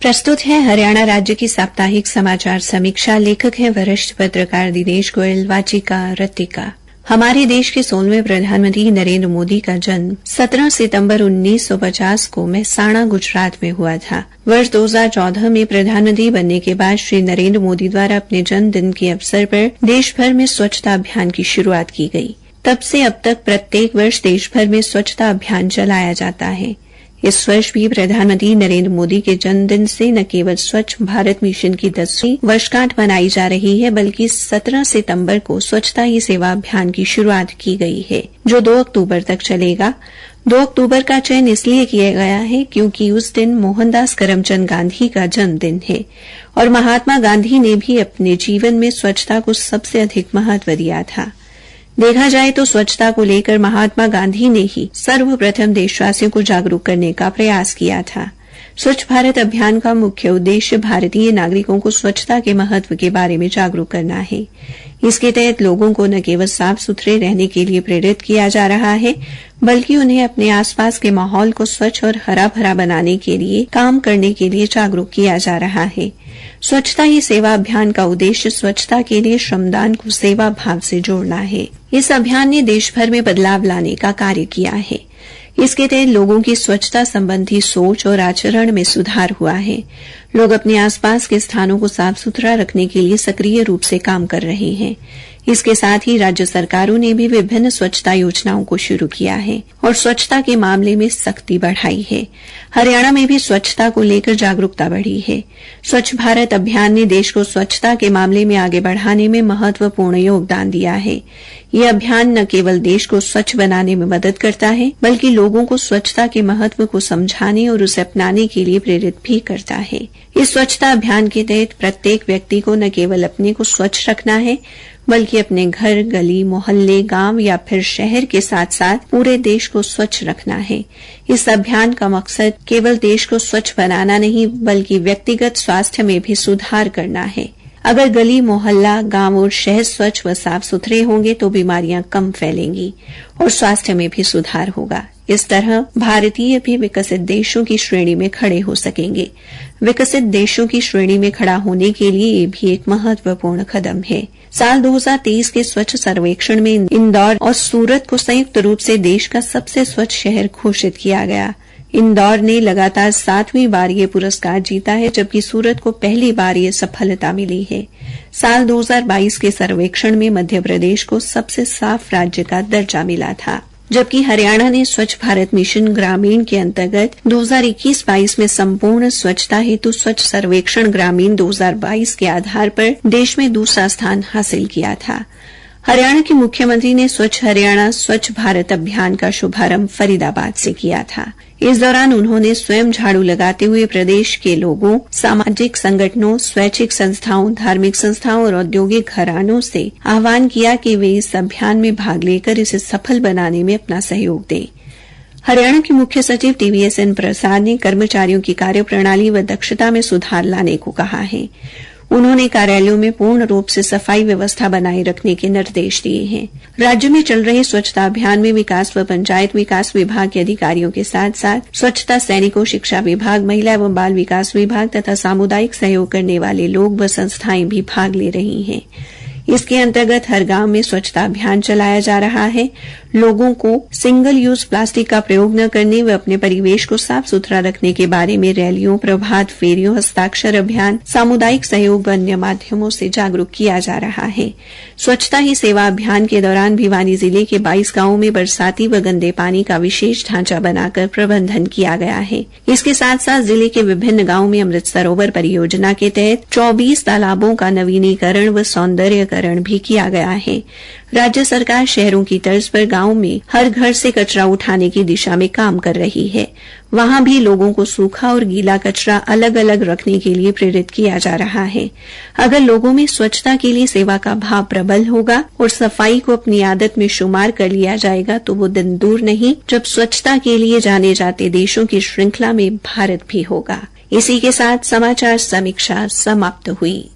प्रस्तुत है हरियाणा राज्य की साप्ताहिक समाचार समीक्षा। लेखक हैं वरिष्ठ पत्रकार दिनेश गोयल, वाचिका रतिका। हमारे देश के 16वें प्रधानमंत्री नरेंद्र मोदी का जन्म 17 सितंबर 1950 को मेहसाणा, गुजरात में हुआ था। वर्ष 2014 में प्रधानमंत्री बनने के बाद श्री नरेंद्र मोदी द्वारा अपने जन्मदिन के अवसर पर देश भर में स्वच्छता अभियान की शुरुआत की गई। तब से अब तक प्रत्येक वर्ष देश भर में स्वच्छता अभियान चलाया जाता है। इस वर्ष भी प्रधानमंत्री नरेंद्र मोदी के जन्मदिन से न केवल स्वच्छ भारत मिशन की 10वीं वर्षगांठ मनाई जा रही है, बल्कि 17 सितंबर को स्वच्छता ही सेवा अभियान की शुरुआत की गई है, जो 2 अक्टूबर तक चलेगा। 2 अक्टूबर का चयन इसलिए किया गया है क्योंकि उस दिन मोहनदास करमचंद गांधी का जन्मदिन है और महात्मा गांधी ने भी अपने जीवन में स्वच्छता को सबसे अधिक महत्व दिया था। देखा जाए तो स्वच्छता को लेकर महात्मा गांधी ने ही सर्वप्रथम देशवासियों को जागरूक करने का प्रयास किया था। स्वच्छ भारत अभियान का मुख्य उद्देश्य भारतीय नागरिकों को स्वच्छता के महत्व के बारे में जागरूक करना है। इसके तहत लोगों को न केवल साफ सुथरे रहने के लिए प्रेरित किया जा रहा है, बल्कि उन्हें अपने आसपास के माहौल को स्वच्छ और हरा भरा बनाने के लिए काम करने के लिए जागरूक किया जा रहा है। स्वच्छता ही सेवा अभियान का उद्देश्य स्वच्छता के लिए श्रमदान को सेवा भाव से जोड़ना है। इस अभियान ने देश भर में बदलाव लाने का कार्य किया है। इसके तहत लोगों की स्वच्छता संबंधी सोच और आचरण में सुधार हुआ है। लोग अपने आसपास के स्थानों को साफ सुथरा रखने के लिए सक्रिय रूप से काम कर रहे हैं। इसके साथ ही राज्य सरकारों ने भी विभिन्न स्वच्छता योजनाओं को शुरू किया है और स्वच्छता के मामले में सख्ती बढ़ाई है। हरियाणा में भी स्वच्छता को लेकर जागरूकता बढ़ी है। स्वच्छ भारत अभियान ने देश को स्वच्छता के मामले में आगे बढ़ाने में महत्वपूर्ण योगदान दिया है। यह अभियान न केवल देश को स्वच्छ बनाने में मदद करता है, बल्कि लोगों को स्वच्छता के महत्व को समझाने और उसे अपनाने के लिए प्रेरित भी करता है। इस स्वच्छता अभियान के तहत प्रत्येक व्यक्ति को न केवल अपने को स्वच्छ रखना है, बल्कि अपने घर, गली, मोहल्ले, गांव या फिर शहर के साथ साथ पूरे देश को स्वच्छ रखना है। इस अभियान का मकसद केवल देश को स्वच्छ बनाना नहीं, बल्कि व्यक्तिगत स्वास्थ्य में भी सुधार करना है। अगर गली, मोहल्ला, गांव और शहर स्वच्छ व साफ सुथरे होंगे तो बीमारियां कम फैलेंगी और स्वास्थ्य में भी सुधार होगा। इस तरह भारतीय भी विकसित देशों की श्रेणी में खड़े हो सकेंगे। विकसित देशों की श्रेणी में खड़ा होने के लिए ये भी एक महत्वपूर्ण कदम है। साल 2023 के स्वच्छ सर्वेक्षण में इंदौर और सूरत को संयुक्त रूप से देश का सबसे स्वच्छ शहर घोषित किया गया। इंदौर ने लगातार 7वीं बार ये पुरस्कार जीता है, जबकि सूरत को पहली बार ये सफलता मिली है। साल 2022 के सर्वेक्षण में मध्य प्रदेश को सबसे साफ राज्य का दर्जा मिला था, जबकि हरियाणा ने स्वच्छ भारत मिशन ग्रामीण के अंतर्गत 2021-22 में संपूर्ण स्वच्छता हेतु स्वच्छ सर्वेक्षण ग्रामीण 2022 के आधार पर देश में दूसरा स्थान हासिल किया था। हरियाणा के मुख्यमंत्री ने स्वच्छ हरियाणा स्वच्छ भारत अभियान का शुभारंभ फरीदाबाद से किया था। इस दौरान उन्होंने स्वयं झाड़ू लगाते हुए प्रदेश के लोगों, सामाजिक संगठनों, स्वैच्छिक संस्थाओं, धार्मिक संस्थाओं और औद्योगिक घरानों से आह्वान किया कि वे इस अभियान में भाग लेकर इसे सफल बनाने में अपना सहयोग दें। हरियाणा के मुख्य सचिव TVSN प्रसाद ने कर्मचारियों की कार्यप्रणाली व दक्षता में सुधार लाने को कहा है। उन्होंने कार्यालयों में पूर्ण रूप से सफाई व्यवस्था बनाए रखने के निर्देश दिए हैं। राज्य में चल रहे स्वच्छता अभियान में विकास व पंचायत विकास विभाग के अधिकारियों के साथ साथ स्वच्छता सैनिकों, शिक्षा विभाग, महिला एवं बाल विकास विभाग तथा सामुदायिक सहयोग करने वाले लोग व संस्थाएं भी भाग ले रही हैं। इसके अंतर्गत हर गांव में स्वच्छता अभियान चलाया जा रहा है। लोगों को सिंगल यूज प्लास्टिक का प्रयोग न करने व अपने परिवेश को साफ सुथरा रखने के बारे में रैलियों, प्रभात फेरियों, हस्ताक्षर अभियान, सामुदायिक सहयोग व अन्य माध्यमों से जागरूक किया जा रहा है। स्वच्छता ही सेवा अभियान के दौरान भिवानी जिले के 22 गांवों में बरसाती व गंदे पानी का विशेष ढांचा बनाकर प्रबंधन किया गया है। इसके साथ साथ जिले के विभिन्न गांवों में अमृत सरोवर परियोजना के तहत 24 तालाबों का नवीनीकरण व सौंदर्यकरण भी किया गया है। राज्य सरकार शहरों की तर्ज पर गांव में हर घर से कचरा उठाने की दिशा में काम कर रही है। वहां भी लोगों को सूखा और गीला कचरा अलग अलग रखने के लिए प्रेरित किया जा रहा है। अगर लोगों में स्वच्छता के लिए सेवा का भाव प्रबल होगा और सफाई को अपनी आदत में शुमार कर लिया जाएगा तो वो दिन दूर नहीं जब स्वच्छता के लिए जाने जाते देशों की श्रृंखला में भारत भी होगा। इसी के साथ समाचार समीक्षा समाप्त हुई।